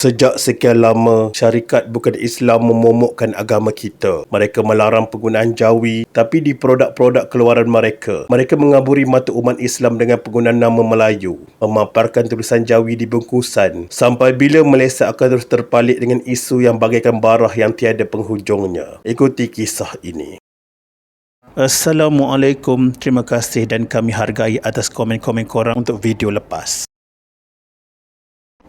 Sejak sekian lama, syarikat bukan Islam memomokkan agama kita. Mereka melarang penggunaan jawi, tapi di produk-produk keluaran mereka, mereka mengaburi mata umat Islam dengan penggunaan nama Melayu, memaparkan tulisan jawi di bungkusan. Sampai bila Malaysia akan terus terpalit dengan isu yang bagaikan barah yang tiada penghujungnya? Ikuti kisah ini. Assalamualaikum, terima kasih dan kami hargai atas komen-komen korang untuk video lepas.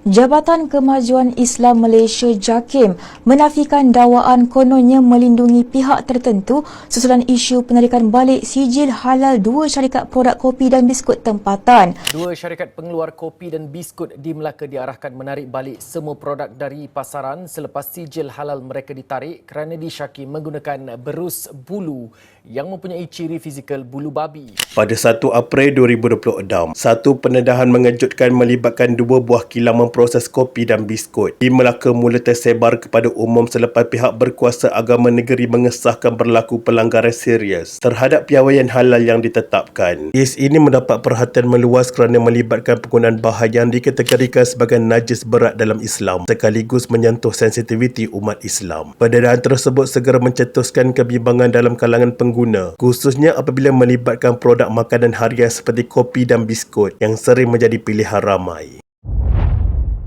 Jabatan Kemajuan Islam Malaysia JAKIM menafikan dakwaan kononnya melindungi pihak tertentu susulan isu penarikan balik sijil halal dua syarikat produk kopi dan biskut tempatan. Dua syarikat pengeluar kopi dan biskut di Melaka diarahkan menarik balik semua produk dari pasaran selepas sijil halal mereka ditarik kerana disyaki menggunakan berus bulu yang mempunyai ciri fizikal bulu babi. Pada 1 April 2026, satu pendedahan mengejutkan melibatkan dua buah kilang memproses kopi dan biskut di Melaka mula tersebar kepada umum selepas pihak berkuasa agama negeri mengesahkan berlaku pelanggaran serius terhadap piawaian halal yang ditetapkan. Kes ini mendapat perhatian meluas kerana melibatkan penggunaan bahan yang dikategorikan sebagai najis berat dalam Islam sekaligus menyentuh sensitiviti umat Islam. Pendedahan tersebut segera mencetuskan kebimbangan dalam kalangan pengguna, khususnya apabila melibatkan produk makanan harian seperti kopi dan biskut yang sering menjadi pilihan ramai.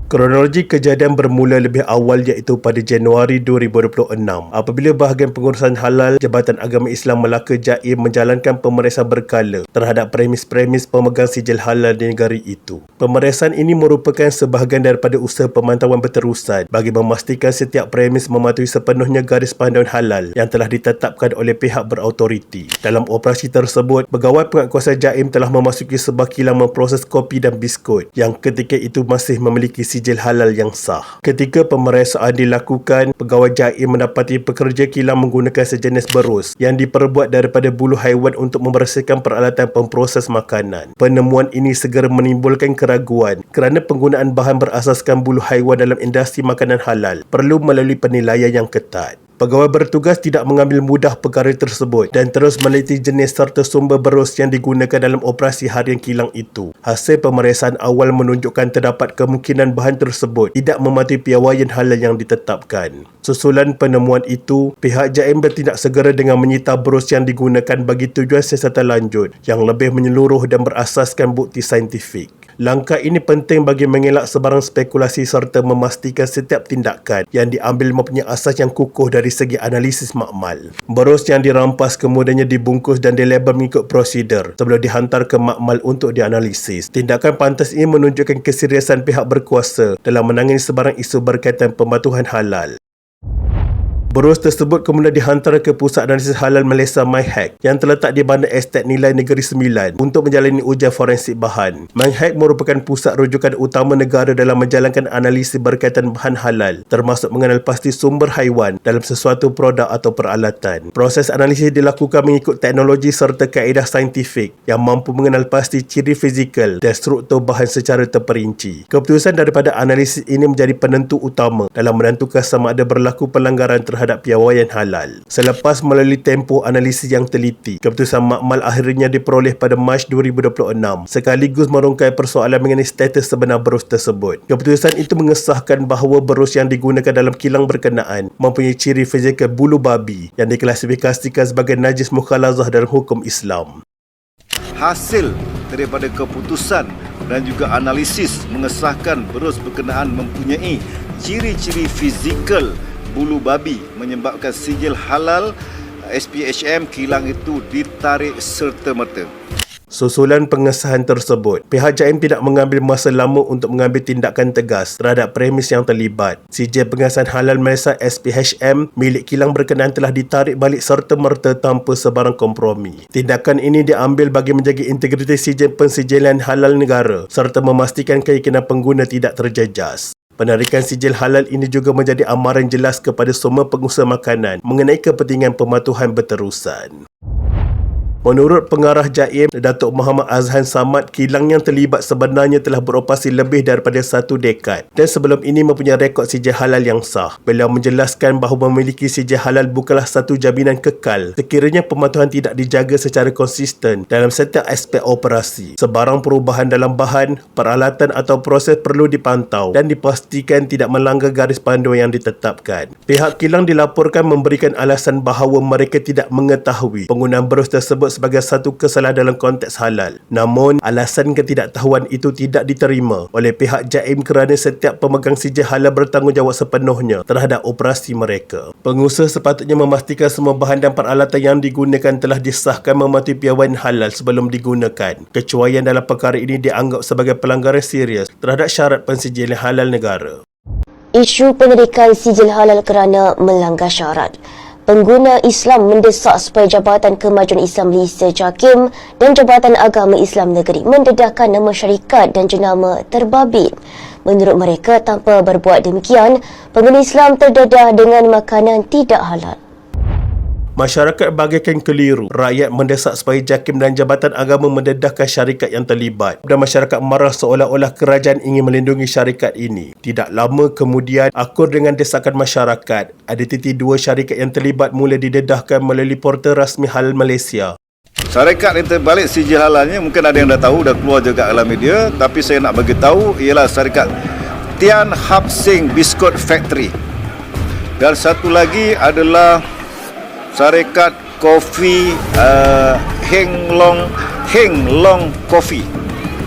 Kronologi kejadian bermula lebih awal iaitu pada Januari 2026 apabila bahagian pengurusan halal Jabatan Agama Islam Melaka JAKIM menjalankan pemeriksaan berkala terhadap premis-premis pemegang sijil halal di negara itu. Pemeriksaan ini merupakan sebahagian daripada usaha pemantauan berterusan bagi memastikan setiap premis mematuhi sepenuhnya garis panduan halal yang telah ditetapkan oleh pihak berautoriti. Dalam operasi tersebut, pegawai penguatkuasaan JAKIM telah memasuki sebuah kilang memproses kopi dan biskut yang ketika itu masih memiliki sijil halal yang sah. Ketika pemeriksaan dilakukan, pegawai JAKIM mendapati pekerja kilang menggunakan sejenis berus yang diperbuat daripada bulu haiwan untuk membersihkan peralatan pemproses makanan. Penemuan ini segera menimbulkan keraguan kerana penggunaan bahan berasaskan bulu haiwan dalam industri makanan halal perlu melalui penilaian yang ketat. Pegawai bertugas tidak mengambil mudah perkara tersebut dan terus meneliti jenis serta sumber berus yang digunakan dalam operasi harian kilang itu. Hasil pemeriksaan awal menunjukkan terdapat kemungkinan bahan tersebut tidak mematuhi piawaian halal yang ditetapkan. Susulan penemuan itu, pihak JAKIM bertindak segera dengan menyita berus yang digunakan bagi tujuan siasatan lanjut yang lebih menyeluruh dan berasaskan bukti saintifik. Langkah ini penting bagi mengelak sebarang spekulasi serta memastikan setiap tindakan yang diambil mempunyai asas yang kukuh dari segi analisis makmal. Berus yang dirampas kemudiannya dibungkus dan dilabel mengikut prosedur sebelum dihantar ke makmal untuk dianalisis. Tindakan pantas ini menunjukkan keseriusan pihak berkuasa dalam menangani sebarang isu berkaitan pematuhan halal. Berus tersebut kemudian dihantar ke Pusat Analisis Halal Malaysia MyHack yang terletak di Bandar Estate Nilai Negeri Sembilan untuk menjalani ujian forensik bahan. MyHack merupakan pusat rujukan utama negara dalam menjalankan analisis berkaitan bahan halal, termasuk mengenal pasti sumber haiwan dalam sesuatu produk atau peralatan. Proses analisis dilakukan mengikut teknologi serta kaedah saintifik yang mampu mengenal pasti ciri fizikal dan struktur bahan secara terperinci. Keputusan daripada analisis ini menjadi penentu utama dalam menentukan sama ada berlaku pelanggaran terhadap piawaian halal. Selepas melalui tempoh analisis yang teliti, keputusan makmal akhirnya diperoleh pada Mac 2026 sekaligus merungkai persoalan mengenai status sebenar berus tersebut. Keputusan itu mengesahkan bahawa berus yang digunakan dalam kilang berkenaan mempunyai ciri fizikal bulu babi yang diklasifikasikan sebagai najis mukhalazah dalam hukum Islam. Hasil daripada keputusan dan juga analisis mengesahkan berus berkenaan mempunyai ciri-ciri fizikal bulu babi menyebabkan sijil halal SPHM kilang itu ditarik serta-merta. Susulan pengesahan tersebut, pihak JAKIM tidak mengambil masa lama untuk mengambil tindakan tegas terhadap premis yang terlibat. Sijil pengesahan halal Malaysia SPHM milik kilang berkenaan telah ditarik balik serta-merta tanpa sebarang kompromi. Tindakan ini diambil bagi menjaga integriti sijil pensijilan halal negara serta memastikan keyakinan pengguna tidak terjejas. Penarikan sijil halal ini juga menjadi amaran jelas kepada semua pengusaha makanan mengenai kepentingan pematuhan berterusan. Menurut pengarah Jaim, Datuk Muhammad Azhan Samad, kilang yang terlibat sebenarnya telah beroperasi lebih daripada 1 dekad dan sebelum ini mempunyai rekod sijil halal yang sah. Beliau menjelaskan bahawa memiliki sijil halal bukanlah satu jaminan kekal sekiranya pematuhan tidak dijaga secara konsisten dalam setiap aspek operasi. Sebarang perubahan dalam bahan, peralatan atau proses perlu dipantau dan dipastikan tidak melanggar garis panduan yang ditetapkan. Pihak kilang dilaporkan memberikan alasan bahawa mereka tidak mengetahui penggunaan berus tersebut sebagai satu kesalahan dalam konteks halal. Namun, alasan ketidaktahuan itu tidak diterima oleh pihak Jaim kerana setiap pemegang sijil halal bertanggungjawab sepenuhnya terhadap operasi mereka. Pengusaha sepatutnya memastikan semua bahan dan peralatan yang digunakan telah disahkan mematuhi piawaian halal sebelum digunakan. Kecuaian dalam perkara ini dianggap sebagai pelanggaran serius terhadap syarat pensijilan halal negara. Isu penarikan sijil halal kerana melanggar syarat. Pengguna Islam mendesak supaya Jabatan Kemajuan Islam Malaysia JAKIM dan Jabatan Agama Islam Negeri mendedahkan nama syarikat dan jenama terbabit. Menurut mereka, tanpa berbuat demikian, pengguna Islam terdedah dengan makanan tidak halal. Masyarakat bagaikan keliru. Rakyat mendesak supaya JAKIM dan Jabatan Agama mendedahkan syarikat yang terlibat dan masyarakat marah seolah-olah kerajaan ingin melindungi syarikat ini. Tidak lama kemudian, akur dengan desakan masyarakat, ada 2 syarikat yang terlibat mula didedahkan melalui portal rasmi Halal Malaysia. Syarikat yang terbalik sijil halalnya mungkin ada yang dah tahu, dah keluar juga dalam media, tapi saya nak bagi tahu ialah syarikat Tian Hap Seng Biscuit Factory. Dan satu lagi adalah syarikat kopi Heng Long Coffee.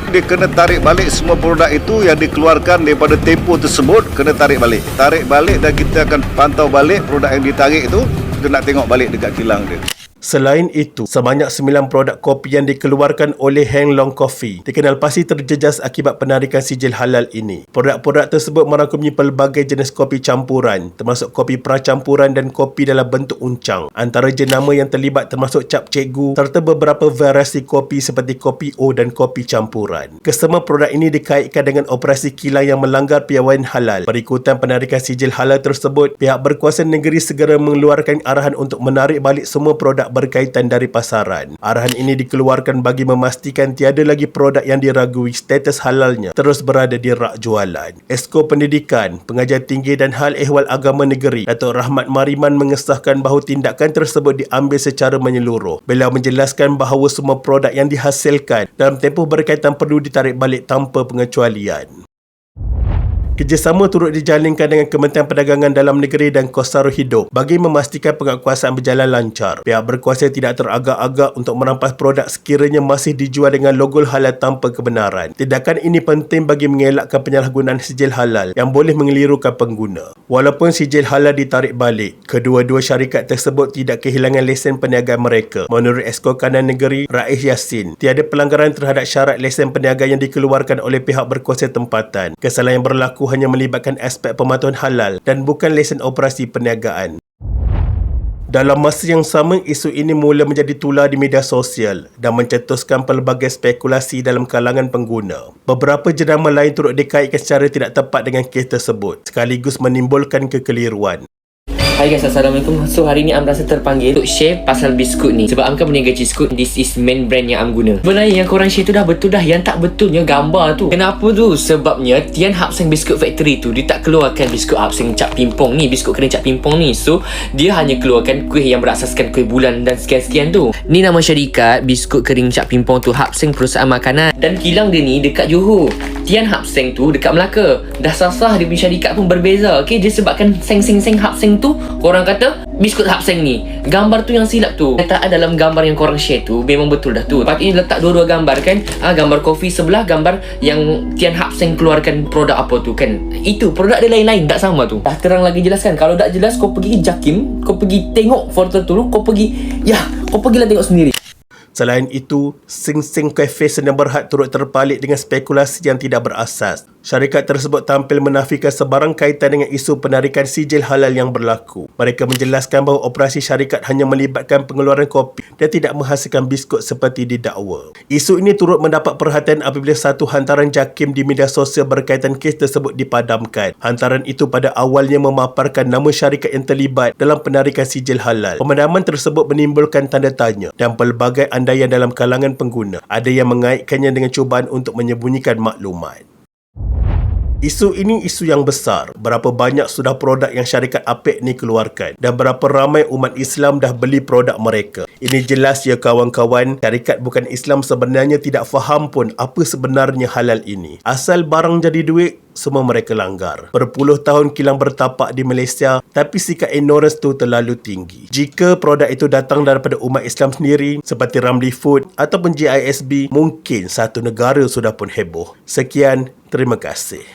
Dia kena tarik balik semua produk itu yang dikeluarkan daripada tempoh tersebut, kena tarik balik. Tarik balik dan kita akan pantau balik produk yang ditarik itu, kita nak tengok balik dekat kilang dia. Selain itu, sebanyak 9 produk kopi yang dikeluarkan oleh Heng Long Coffee dikenal pasti terjejas akibat penarikan sijil halal ini. Produk-produk tersebut merangkumi pelbagai jenis kopi campuran, termasuk kopi pracampuran dan kopi dalam bentuk uncang. Antara jenama yang terlibat termasuk cap cikgu serta beberapa variasi kopi seperti kopi O dan kopi campuran. Kesemua produk ini dikaitkan dengan operasi kilang yang melanggar piawaian halal. Berikutan penarikan sijil halal tersebut, pihak berkuasa negeri segera mengeluarkan arahan untuk menarik balik semua produk berkaitan dari pasaran. Arahan ini dikeluarkan bagi memastikan tiada lagi produk yang diragui status halalnya terus berada di rak jualan. Esko Pendidikan, Pengajian Tinggi dan Hal Ehwal Agama Negeri, Datuk Rahmat Mariman mengesahkan bahawa tindakan tersebut diambil secara menyeluruh. Beliau menjelaskan bahawa semua produk yang dihasilkan dalam tempoh berkaitan perlu ditarik balik tanpa pengecualian. Kerjasama turut dijalinkan dengan Kementerian Perdagangan Dalam Negeri dan Kos Sara Hidup bagi memastikan penguasaan berjalan lancar. Pihak berkuasa tidak teragak-agak untuk merampas produk sekiranya masih dijual dengan logo halal tanpa kebenaran. Tindakan ini penting bagi mengelakkan penyalahgunaan sijil halal yang boleh mengelirukan pengguna. Walaupun sijil halal ditarik balik, kedua-dua syarikat tersebut tidak kehilangan lesen perniagaan mereka. Menurut Esko Kanan Negeri, Rais Yassin, tiada pelanggaran terhadap syarat lesen perniagaan yang dikeluarkan oleh pihak berkuasa tempatan. Kesalahan yang berlaku hanya melibatkan aspek pematuhan halal dan bukan lesen operasi perniagaan. Dalam masa yang sama, isu ini mula menjadi tular di media sosial dan mencetuskan pelbagai spekulasi dalam kalangan pengguna. Beberapa jenama lain turut dikaitkan secara tidak tepat dengan kes tersebut, sekaligus menimbulkan kekeliruan. Hai guys, Assalamualaikum. So hari ni Am rasa terpanggil untuk share pasal biskut ni. Sebab Am kan berniaga cheese scoop. This is main brand yang Am guna. Sebenarnya yang korang share tu dah betul dah. Yang tak betulnya gambar tu. Kenapa tu? Sebabnya Tian Hap Seng Biscuit Factory tu, dia tak keluarkan biskut Hap Seng cap pimpong ni, biskut kering cap pimpong ni. So dia hanya keluarkan kuih yang berasaskan kuih bulan dan sekian-sekian tu. Ni nama syarikat biskut kering cap pimpong tu, Hap Seng Perusahaan Makanan. Dan kilang dia ni dekat Johor. Tian Hap Seng tu dekat Melaka. Dah sah-sah dia punya syarikat pun berbeza. Okay, dia sebabkan Seng Hap Seng tu, korang kata biskut Hap Seng ni. Gambar tu yang silap tu. Kataan dalam gambar yang korang share tu memang betul dah tu. Lepas ini letak dua-dua gambar kan. Gambar kopi sebelah, gambar yang Tian Hap Seng keluarkan produk apa tu kan. Itu produk dia lain-lain, tak sama tu. Dah terang lagi jelaskan. Kalau tak jelas, kau pergi JAKIM, kau pergi tengok foto tu, kau pergilah tengok sendiri. Selain itu, Sing Cafe Sdn Bhd turut terpalit dengan spekulasi yang tidak berasas. Syarikat tersebut tampil menafikan sebarang kaitan dengan isu penarikan sijil halal yang berlaku. Mereka menjelaskan bahawa operasi syarikat hanya melibatkan pengeluaran kopi dan tidak menghasilkan biskut seperti didakwa. Isu ini turut mendapat perhatian apabila satu hantaran JAKIM di media sosial berkaitan kes tersebut dipadamkan. Hantaran itu pada awalnya memaparkan nama syarikat yang terlibat dalam penarikan sijil halal. Pemadaman tersebut menimbulkan tanda tanya dan pelbagai andaian dalam kalangan pengguna. Ada yang mengaitkannya dengan cubaan untuk menyembunyikan maklumat. Isu ini isu yang besar. Berapa banyak sudah produk yang syarikat APEC ni keluarkan dan berapa ramai umat Islam dah beli produk mereka. Ini jelas ya kawan-kawan, syarikat bukan Islam sebenarnya tidak faham pun apa sebenarnya halal ini. Asal barang jadi duit, semua mereka langgar. Berpuluh tahun kilang bertapak di Malaysia, tapi sikap ignorance tu terlalu tinggi. Jika produk itu datang daripada umat Islam sendiri, seperti Ramli Food ataupun GISB, mungkin satu negara sudah pun heboh. Sekian, terima kasih.